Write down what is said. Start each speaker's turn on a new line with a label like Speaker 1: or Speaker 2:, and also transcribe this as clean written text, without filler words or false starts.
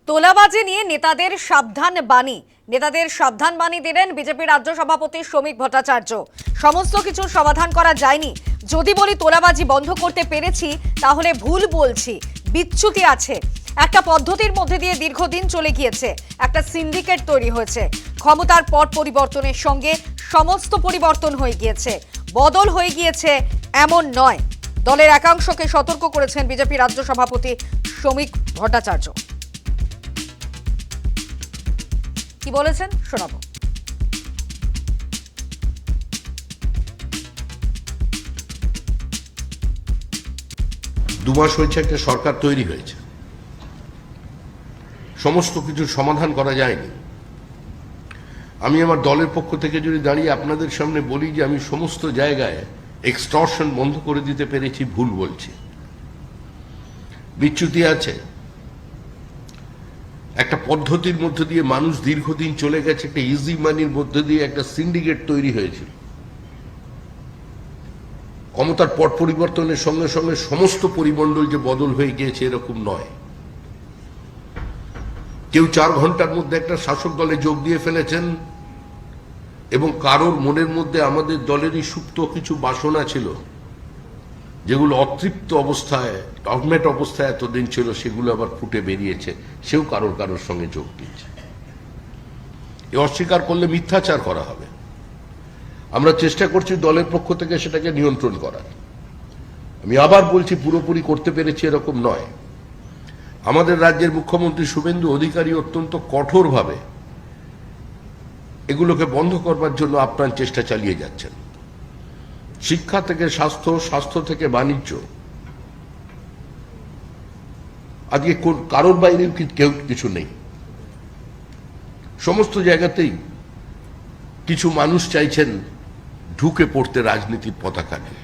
Speaker 1: তোলাবাজি নিয়ে নেতাদের সাবধান বাণী দিলেন বিজেপি রাজ্য সভাপতি শ্রমিক ভট্টাচার্য। সমস্ত কিছুর সমাধান করা যায়নি। যদি বলি তোলাবাজি বন্ধ করতে পেরেছি তাহলে ভুল বলছি, বিচ্যুতি আছে। একটা পদ্ধতির মধ্যে দিয়ে দীর্ঘদিন চলে গিয়েছে, একটা সিন্ডিকেট তৈরি হয়েছে। ক্ষমতার পট পরিবর্তনের সঙ্গে সমস্ত পরিবর্তন হয়ে গিয়েছে, বদল হয়ে গিয়েছে এমন নয়। দলের একাংশকে সতর্ক করেছেন বিজেপি রাজ্য সভাপতি শ্রমিক ভট্টাচার্য। কি বলেছেন শোনাবো।
Speaker 2: দু মাস হয়েছে, একটা সরকার তৈরি হয়েছে, সমস্ত কিছুর সমাধান করা যায়নি। আমি আমার দলের পক্ষ থেকে যদি দাঁড়িয়ে আপনাদের সামনে বলি যে আমি সমস্ত জায়গায় এক্সটর্শন বন্ধ করে দিতে পেরেছি, ভুল বলছি। বিচ্যুতি আছে। একটা পদ্ধতির মধ্যে দিয়ে মানুষ দীর্ঘদিন চলে গেছে, একটা ইজি মানির মধ্যে দিয়ে একটা সিন্ডিকেট তৈরি হয়েছিল। ক্ষমতার পট পরিবর্তনের সঙ্গে সঙ্গে সমস্ত পরিমণ্ডল যে বদল হয়ে গিয়েছে এরকম নয়। কেউ 4 ঘন্টার মধ্যে একটা শাসক দলে যোগ দিয়ে ফেলেছেন এবং কারোর মনের মধ্যে আমাদের দলেরই সুপ্ত কিছু বাসনা ছিল, যেগুলো অতৃপ্ত অবস্থায়, ডরমেট অবস্থায় এতদিন ছিল, সেগুলো আবার ফুটে বেরিয়েছে। সেও কারোর সঙ্গে যোগ দিয়েছে। এ অস্বীকার করলে মিথ্যাচার করা হবে। আমরা চেষ্টা করছি দলের পক্ষ থেকে সেটাকে নিয়ন্ত্রণ করার। আমি আবার বলছি, পুরোপুরি করতে পেরেছি এরকম নয়। আমাদের রাজ্যের মুখ্যমন্ত্রী শুভেন্দু অধিকারী অত্যন্ত কঠোরভাবে এগুলোকে বন্ধ করবার জন্য আপ্রাণ চেষ্টা চালিয়ে যাচ্ছেন। শিক্ষা থেকে স্বাস্থ্য, স্বাস্থ্য থেকে বাণিজ্য, আজকে কারোর বাইরেও কেউ কিছু নেই। সমস্ত জায়গাতেই কিছু মানুষ চাইছেন ঢুকে পড়তে রাজনীতির পতাকা নিয়ে।